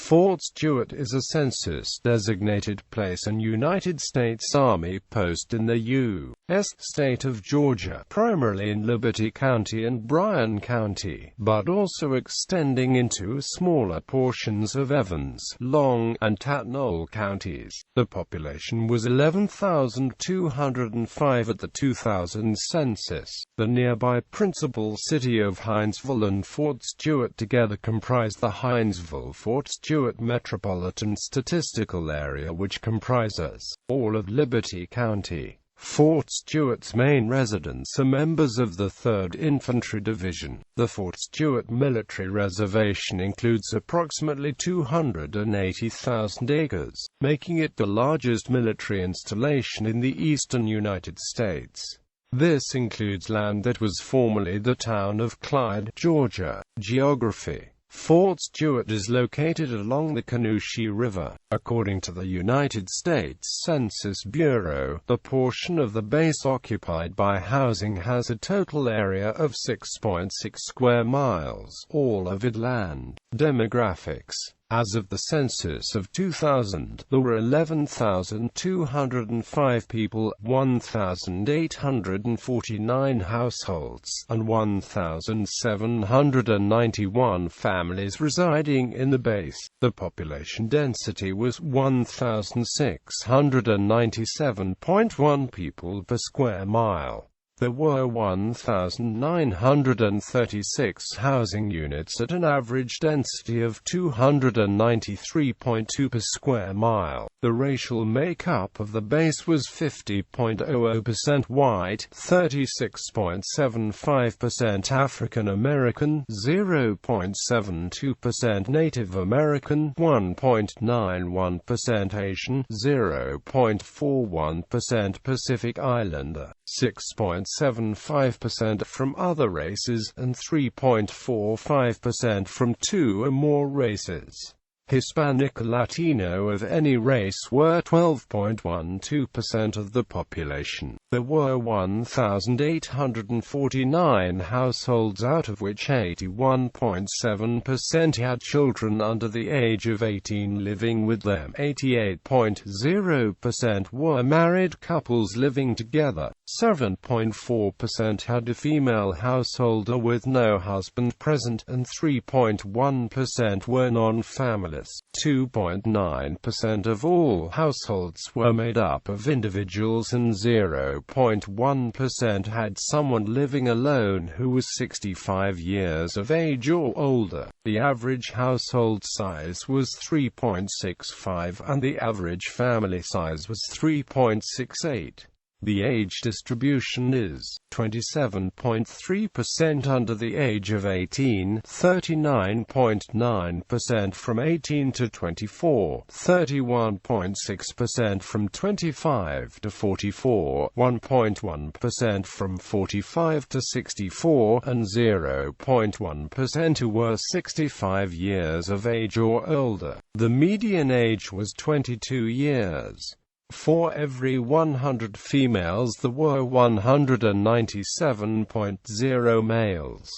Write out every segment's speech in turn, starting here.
Fort Stewart is a census-designated place and United States Army post in the U.S. state of Georgia, primarily in Liberty County and Bryan County, but also extending into smaller portions of Evans, Long, and Tattnall counties. The population was 11,205 at the 2000 census. The nearby principal city of Hinesville and Fort Stewart together comprise the Hinesville-Fort Stewart metropolitan statistical area, which comprises all of Liberty County. Fort Stewart's main residents are members of the 3rd Infantry Division. The Fort Stewart Military Reservation includes approximately 280,000 acres, making it the largest military installation in the eastern United States. This includes land that was formerly the town of Clyde, Georgia. Geography: Fort Stewart is located along the Canoochee River. According to the United States Census Bureau, the portion of the base occupied by housing has a total area of 6.6 square miles, all of it land. Demographics: as of the census of 2000, there were 11,205 people, 1,849 households, and 1,791 families residing in the base. The population density was 1,697.1 people per square mile. There were 1,936 housing units at an average density of 293.2 per square mile. The racial makeup of the base was 50.00% white, 36.75% African American, 0.72% Native American, 1.91% Asian, 0.41% Pacific Islander, 6.75% from other races, and 3.45% from 2 or more races. Hispanic or Latino of any race were 12.12% of the population. There were 1,849 households, out of which 81.7% had children under the age of 18 living with them. 88.0% were married couples living together. 7.4% had a female householder with no husband present, and 3.1% were non-families. 2.9% of all households were made up of individuals, and 0.1% had someone living alone who was 65 years of age or older. The average household size was 3.65, and the average family size was 3.68. The age distribution is 27.3% under the age of 18, 39.9% from 18 to 24, 31.6% from 25 to 44, 1.1% from 45 to 64, and 0.1% who were 65 years of age or older. The median age was 22 years. For every 100 females there were 197.0 males.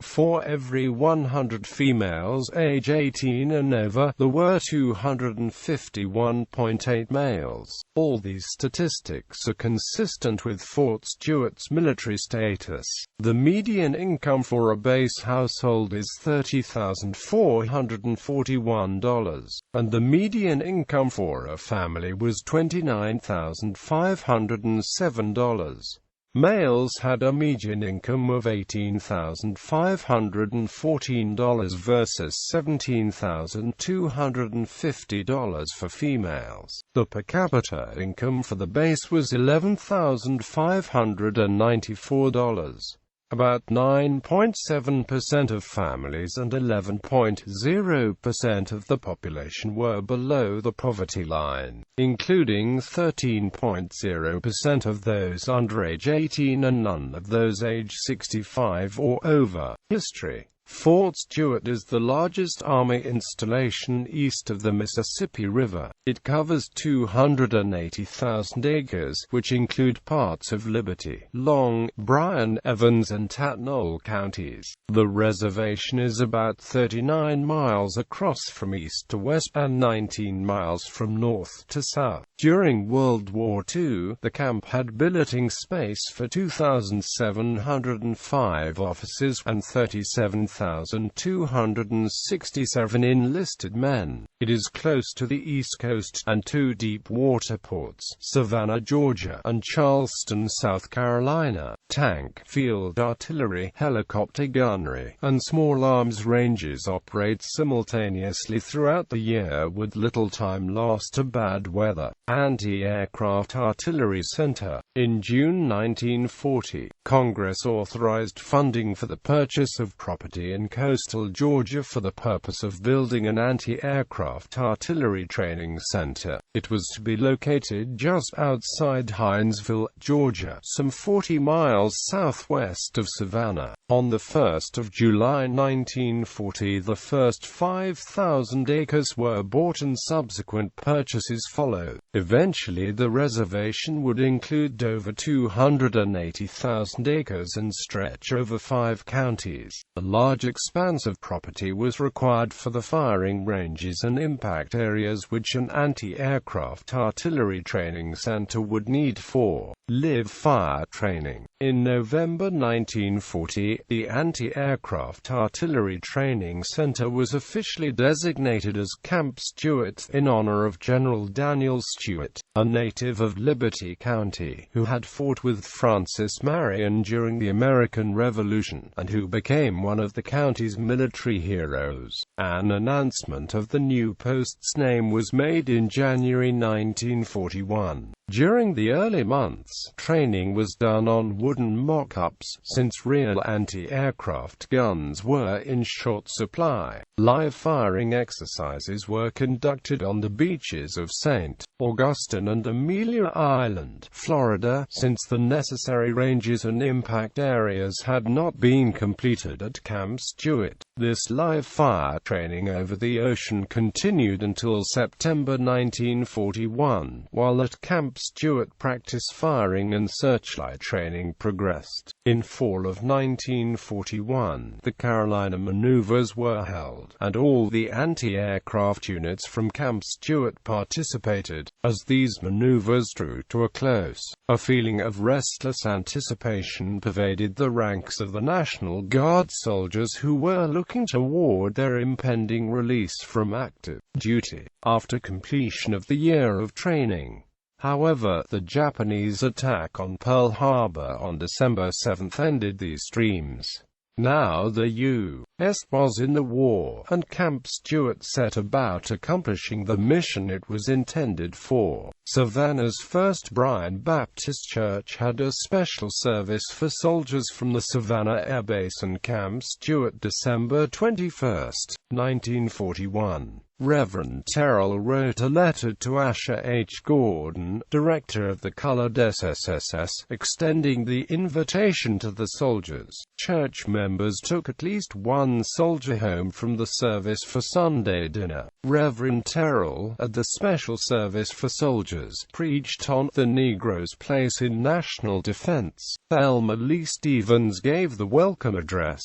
For every 100 females age 18 and over, there were 251.8 males. All these statistics are consistent with Fort Stewart's military status. The median income for a base household is $30,441, and the median income for a family was $29,507. Males had a median income of $18,514 versus $17,250 for females. The per capita income for the base was $11,594. About 9.7% of families and 11.0% of the population were below the poverty line, including 13.0% of those under age 18 and none of those age 65 or over. History: Fort Stewart is the largest Army installation east of the Mississippi River. It covers 280,000 acres, which include parts of Liberty, Long, Bryan, Evans and Tattnall counties. The reservation is about 39 miles across from east to west, and 19 miles from north to south. During World War II, the camp had billeting space for 2,705 officers and 37,267 enlisted men. It is close to the East Coast, and two deep water ports, Savannah, Georgia, and Charleston, South Carolina. Tank, field artillery, helicopter gunnery, and small arms ranges operate simultaneously throughout the year with little time lost to bad weather. Anti-Aircraft Artillery Center. In June 1940, Congress authorized funding for the purchase of property in coastal Georgia for the purpose of building an anti-aircraft artillery training center. It was to be located just outside Hinesville, Georgia, some 40 miles southwest of Savannah. On the 1st of July 1940, the first 5,000 acres were bought and subsequent purchases followed. Eventually the reservation would include over 280,000 acres and stretch over 5 counties. A large expanse of property was required for the firing ranges and impact areas which an anti-aircraft artillery training center would need for live fire training. In November 1940, the Anti-Aircraft Artillery Training Center was officially designated as Camp Stewart in honor of General Daniel Stewart, a native of Liberty County, who had fought with Francis Marion during the American Revolution, and who became one of the county's military heroes. An announcement of the new post's name was made in January 1941. During the early months, training was done on wooden mock-ups, since real anti-aircraft guns were in short supply. Live firing exercises were conducted on the beaches of St. Augustine and Amelia Island, Florida, since the necessary ranges and impact areas had not been completed at Camp Stewart. This live fire training over the ocean continued until September 1941, while at Camp Stewart practice firing and searchlight training progressed. In fall of 1941, the Carolina maneuvers were held, and all the anti-aircraft units from Camp Stewart participated. As these maneuvers drew to a close, a feeling of restless anticipation pervaded the ranks of the National Guard soldiers who were looking toward their impending release from active duty after completion of the year of training. However, the Japanese attack on Pearl Harbor on December 7 ended these dreams. Now the U.S. was in the war, and Camp Stewart set about accomplishing the mission it was intended for. Savannah's First Bryan Baptist Church had a special service for soldiers from the Savannah Air Base and Camp Stewart December 21, 1941. Reverend Terrell wrote a letter to Asher H. Gordon, director of the Colored SSSS, extending the invitation to the soldiers. Church members took at least one soldier home from the service for Sunday dinner. Reverend Terrell, at the special service for soldiers, preached on the Negro's place in national defense. Thelma Lee Stevens gave the welcome address.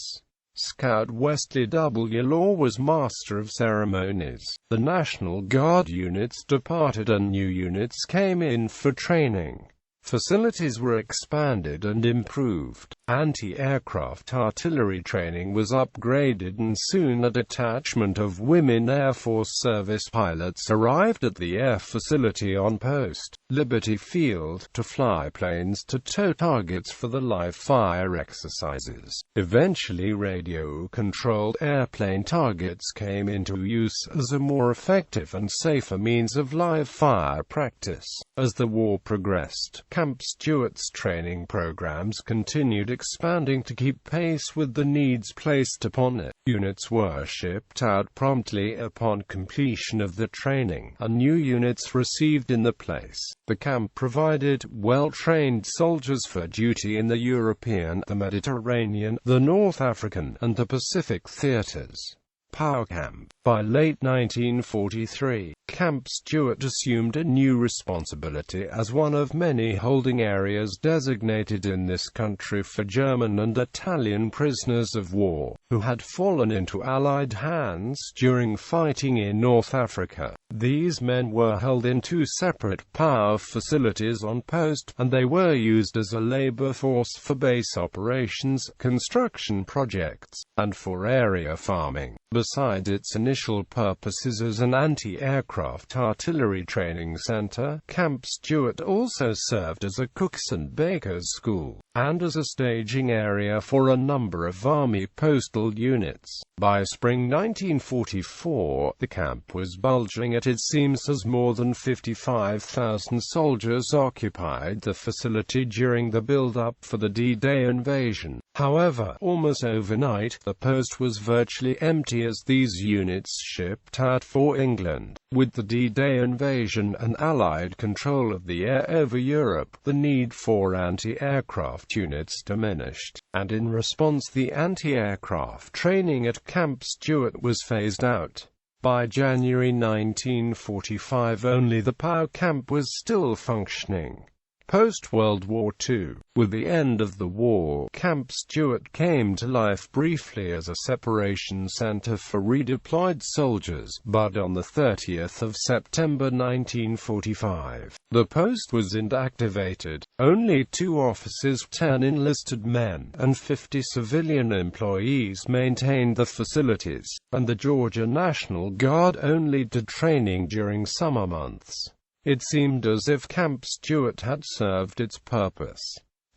Scout Wesley W. Law was master of ceremonies. The National Guard units departed and new units came in for training. Facilities were expanded and improved. Anti-aircraft artillery training was upgraded, and soon a detachment of women Air Force service pilots arrived at the air facility on post Liberty Field to fly planes to tow targets for the live fire exercises. Eventually radio-controlled airplane targets came into use as a more effective and safer means of live fire practice. As the war progressed, Camp Stewart's training programs continued expanding to keep pace with the needs placed upon it. Units were shipped out promptly upon completion of the training, and new units received in the place. The camp provided well-trained soldiers for duty in the European, the Mediterranean, the North African, and the Pacific theaters. Power Camp. By late 1943, Camp Stewart assumed a new responsibility as one of many holding areas designated in this country for German and Italian prisoners of war, who had fallen into Allied hands during fighting in North Africa. These men were held in two separate power facilities on post, and they were used as a labor force for base operations, construction projects, and for area farming. Besides its initial purposes as an anti-aircraft artillery training center, Camp Stewart also served as a cooks and bakers school, and as a staging area for a number of Army postal units. By spring 1944, the camp was bulging at its seams as more than 55,000 soldiers occupied the facility during the build-up for the D-Day invasion. However, almost overnight, the post was virtually empty as these units shipped out for England. With the D-Day invasion and Allied control of the air over Europe, the need for anti-aircraft units diminished, and in response the anti-aircraft training at Camp Stewart was phased out. By January 1945 only the power camp was still functioning. Post-World War II, with the end of the war, Camp Stewart came to life briefly as a separation center for redeployed soldiers, but on the 30th of September 1945, the post was inactivated. Only 2 officers, 10 enlisted men, and 50 civilian employees maintained the facilities, and the Georgia National Guard only did training during summer months. It seemed as if Camp Stewart had served its purpose.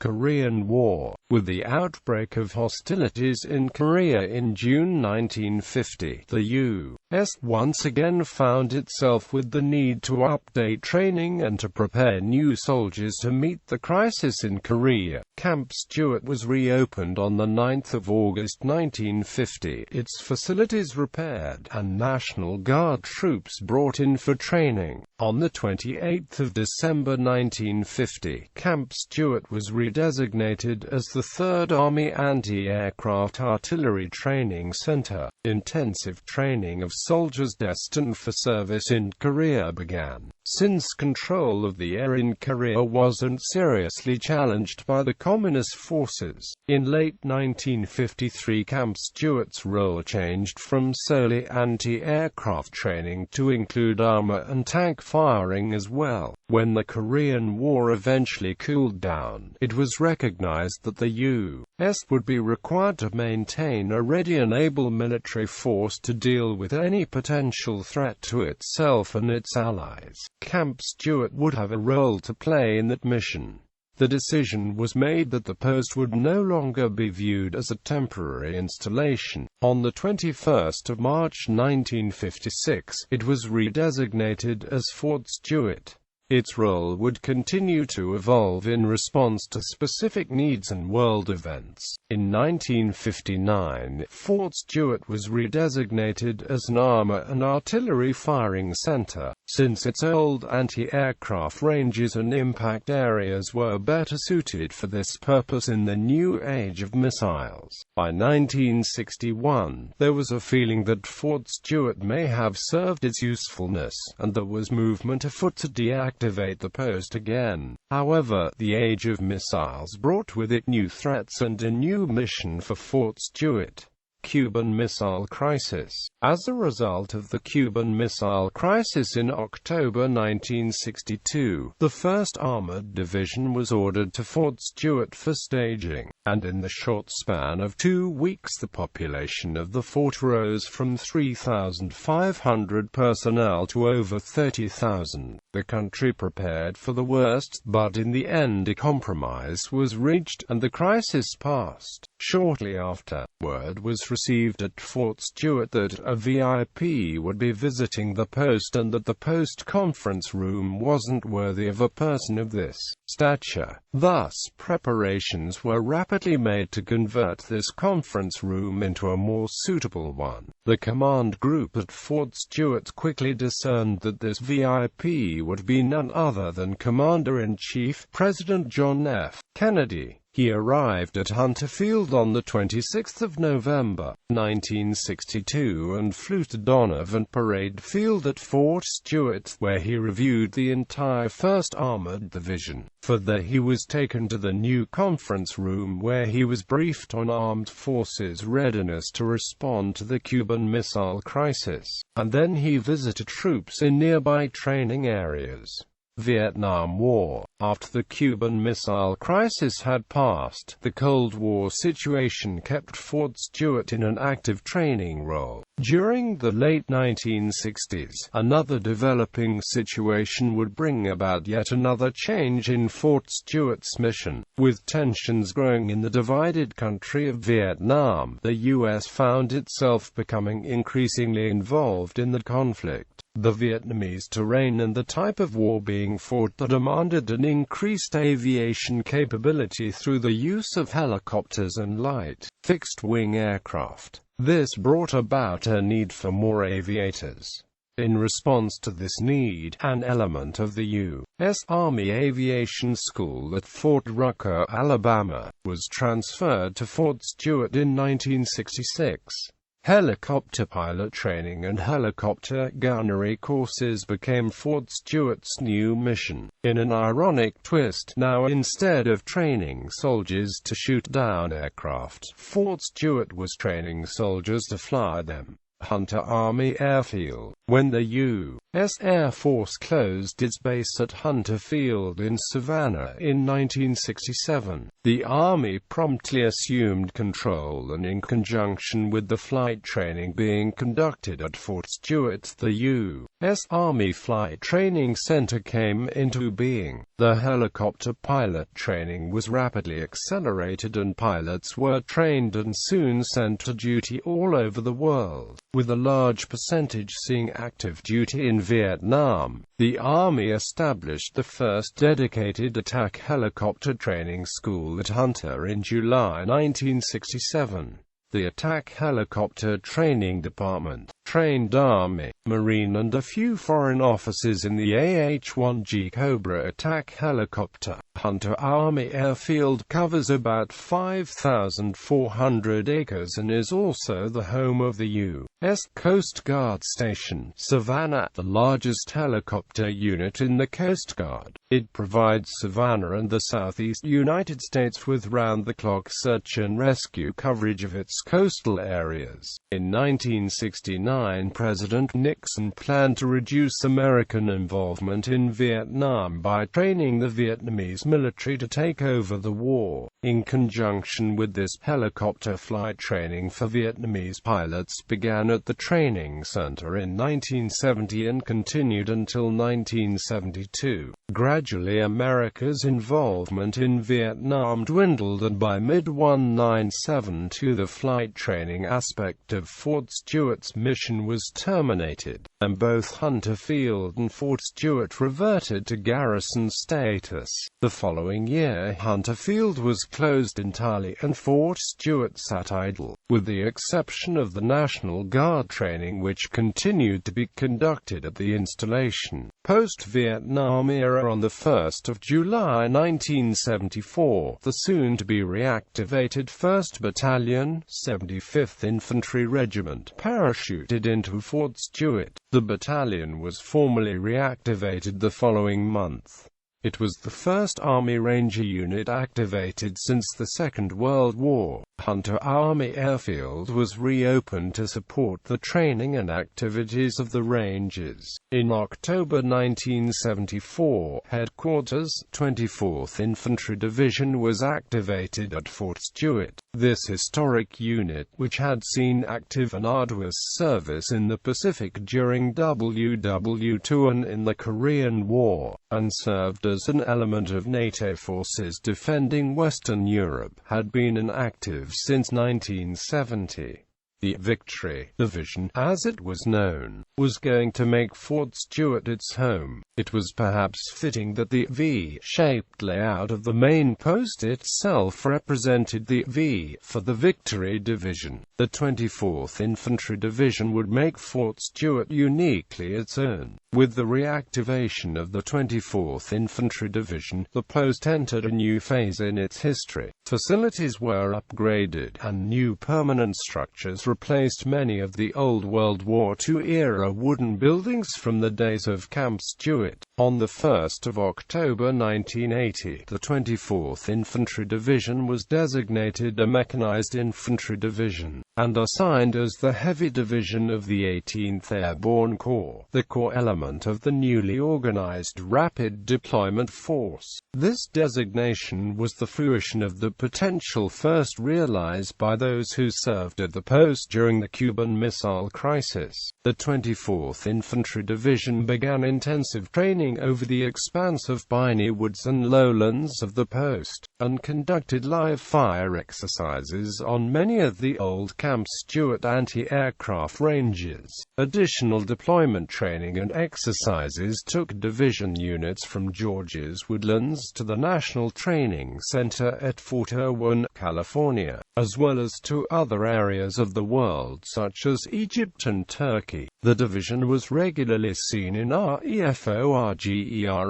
Korean War. With the outbreak of hostilities in Korea in June 1950, the U.S. once again found itself with the need to update training and to prepare new soldiers to meet the crisis in Korea. Camp Stewart was reopened on the 9th of August 1950, its facilities repaired, and National Guard troops brought in for training. On the 28th of December 1950, Camp Stewart was redesignated as the 3rd Army Anti-Aircraft Artillery Training Center. Intensive training of soldiers destined for service in Korea began, since control of the air in Korea wasn't seriously challenged by the Communist forces. In late 1953, Camp Stewart's role changed from solely anti-aircraft training to include armor and tank firing as well. When the Korean War eventually cooled down, it was recognized that the U.S. would be required to maintain a ready and able military force to deal with any potential threat to itself and its allies. Camp Stewart would have a role to play in that mission. The decision was made that the post would no longer be viewed as a temporary installation. On the 21st of March 1956, it was redesignated as Fort Stewart. Its role would continue to evolve in response to specific needs and world events. In 1959, Fort Stewart was redesignated as an armor and artillery firing center, since its old anti-aircraft ranges and impact areas were better suited for this purpose in the new age of missiles. By 1961, there was a feeling that Fort Stewart may have served its usefulness, and there was movement afoot to deactivate the post again. However, the age of missiles brought with it new threats and a new mission for Fort Stewart. Cuban Missile Crisis. As a result of the Cuban Missile Crisis in October 1962, the 1st Armored Division was ordered to Fort Stewart for staging, and in the short span of 2 weeks the population of the fort rose from 3,500 personnel to over 30,000. The country prepared for the worst, but in the end a compromise was reached, and the crisis passed. Shortly after, word was received at Fort Stewart that a VIP would be visiting the post and that the post conference room wasn't worthy of a person of this stature. Thus, preparations were rapidly made to convert this conference room into a more suitable one. The command group at Fort Stewart quickly discerned that this VIP would be none other than Commander-in-Chief, President John F. Kennedy. He arrived at Hunter Field on the 26th of November, 1962 and flew to Donovan Parade Field at Fort Stewart, where he reviewed the entire 1st Armored Division. Further, he was taken to the new conference room where he was briefed on armed forces' readiness to respond to the Cuban Missile Crisis, and then he visited troops in nearby training areas. Vietnam War. After the Cuban Missile Crisis had passed, the Cold War situation kept Fort Stewart in an active training role. During the late 1960s, another developing situation would bring about yet another change in Fort Stewart's mission. With tensions growing in the divided country of Vietnam, the U.S. found itself becoming increasingly involved in the conflict. The Vietnamese terrain and the type of war being fought demanded an increased aviation capability through the use of helicopters and light, fixed-wing aircraft. This brought about a need for more aviators. In response to this need, an element of the U.S. Army Aviation School at Fort Rucker, Alabama, was transferred to Fort Stewart in 1966. Helicopter pilot training and helicopter gunnery courses became Fort Stewart's new mission. In an ironic twist, now instead of training soldiers to shoot down aircraft, Fort Stewart was training soldiers to fly them. Hunter Army Airfield. When the U.S. Air Force closed its base at Hunter Field in Savannah in 1967, the Army promptly assumed control, and in conjunction with the flight training being conducted at Fort Stewart, the U.S. Army Flight Training Center came into being. The helicopter pilot training was rapidly accelerated and pilots were trained and soon sent to duty all over the world. With a large percentage seeing active duty in Vietnam, the Army established the first dedicated attack helicopter training school at Hunter in July 1967. The Attack Helicopter Training Department trained Army, Marine and a few foreign officers in the AH-1G Cobra attack helicopter. Hunter Army Airfield covers about 5,400 acres and is also the home of the U.S. Coast Guard Station Savannah, the largest helicopter unit in the Coast Guard. It provides Savannah and the southeast United States with round-the-clock search and rescue coverage of its coastal areas. In 1969, President Nixon planned to reduce American involvement in Vietnam by training the Vietnamese military to take over the war. In conjunction with this, helicopter flight training for Vietnamese pilots began at the training center in 1970 and continued until 1972. Gradually, America's involvement in Vietnam dwindled, and by mid-1972 the flight training aspect of Fort Stewart's mission was terminated, and both Hunter Field and Fort Stewart reverted to garrison status. The following year, Hunter Field was closed entirely and Fort Stewart sat idle, with the exception of the National Guard training which continued to be conducted at the installation. Post-Vietnam era. On the 1st of July 1974, the soon-to-be reactivated 1st Battalion, 75th Infantry Regiment, parachuted into Fort Stewart. The battalion was formally reactivated the following month. It was the first Army Ranger unit activated since the Second World War. Hunter Army Airfield was reopened to support the training and activities of the Rangers. In October 1974, Headquarters, 24th Infantry Division was activated at Fort Stewart. This historic unit, which had seen active and arduous service in the Pacific during WW II and in the Korean War, and served as an element of NATO forces defending Western Europe, had been inactive since 1970. The Victory Division, as it was known, was going to make Fort Stewart its home. It was perhaps fitting that the V-shaped layout of the main post itself represented the V for the Victory Division. The 24th Infantry Division would make Fort Stewart uniquely its own. With the reactivation of the 24th Infantry Division, the post entered a new phase in its history. Facilities were upgraded, and new permanent structures replaced many of the old World War II-era wooden buildings from the days of Camp Stewart. On the 1st of October 1980, the 24th Infantry Division was designated a Mechanized Infantry Division, and assigned as the Heavy Division of the 18th Airborne Corps, the core element of the newly organized Rapid Deployment Force. This designation was the fruition of the potential first realized by those who served at the post during the Cuban Missile Crisis. The 24th Infantry Division began intensive training over the expanse of piney woods and lowlands of the post, and conducted live-fire exercises on many of the old Camp Stewart anti-aircraft ranges. Additional deployment training and exercises took division units from Georgia's woodlands to the National Training Center at Fort Irwin, California, as well as to other areas of the world such as Egypt and Turkey. The division was regularly seen in REFORGER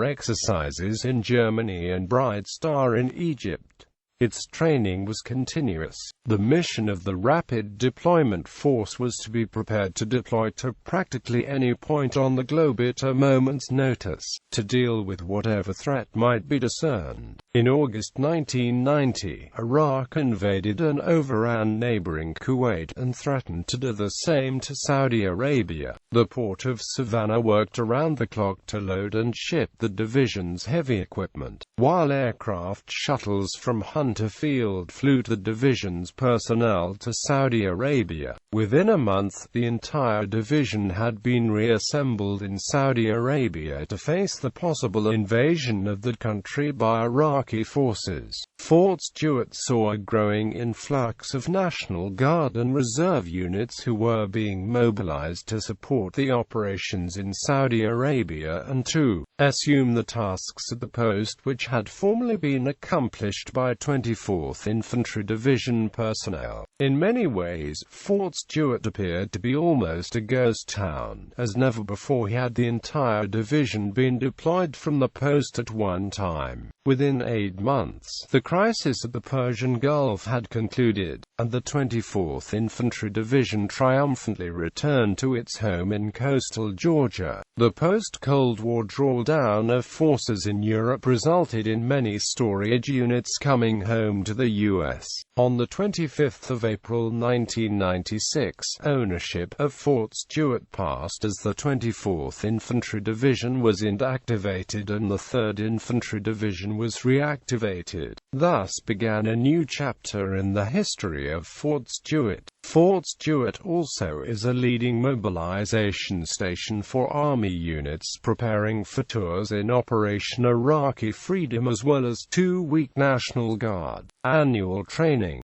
exercises in Germany and Bright Star in Egypt. Its training was continuous. The mission of the Rapid Deployment Force was to be prepared to deploy to practically any point on the globe at a moment's notice, to deal with whatever threat might be discerned. In August 1990, Iraq invaded and overran neighboring Kuwait and threatened to do the same to Saudi Arabia. The port of Savannah worked around the clock to load and ship the division's heavy equipment, while aircraft shuttles from Hunter Field flew the division's personnel to Saudi Arabia. Within a month, the entire division had been reassembled in Saudi Arabia to face the possible invasion of the country by Iraqi forces. Fort Stewart saw a growing influx of National Guard and Reserve units who were being mobilized to support the operations in Saudi Arabia and to assume the tasks at the post which had formerly been accomplished by 24th Infantry Division personnel. In many ways, Fort Stewart appeared to be almost a ghost town, as never before had the entire division been deployed from the post at one time. Within 8 months, the crisis at the Persian Gulf had concluded, and the 24th Infantry Division triumphantly returned to its home in coastal Georgia. The post-Cold War drawdown of forces in Europe resulted in many storage units coming home to the U.S. On the 25th of April 1996, ownership of Fort Stewart passed as the 24th Infantry Division was inactivated and the 3rd Infantry Division was reactivated. Thus began a new chapter in the history of Fort Stewart. Fort Stewart also is a leading mobilization station for Army units preparing for tours in Operation Iraqi Freedom as well as 2-week National Guard annual training.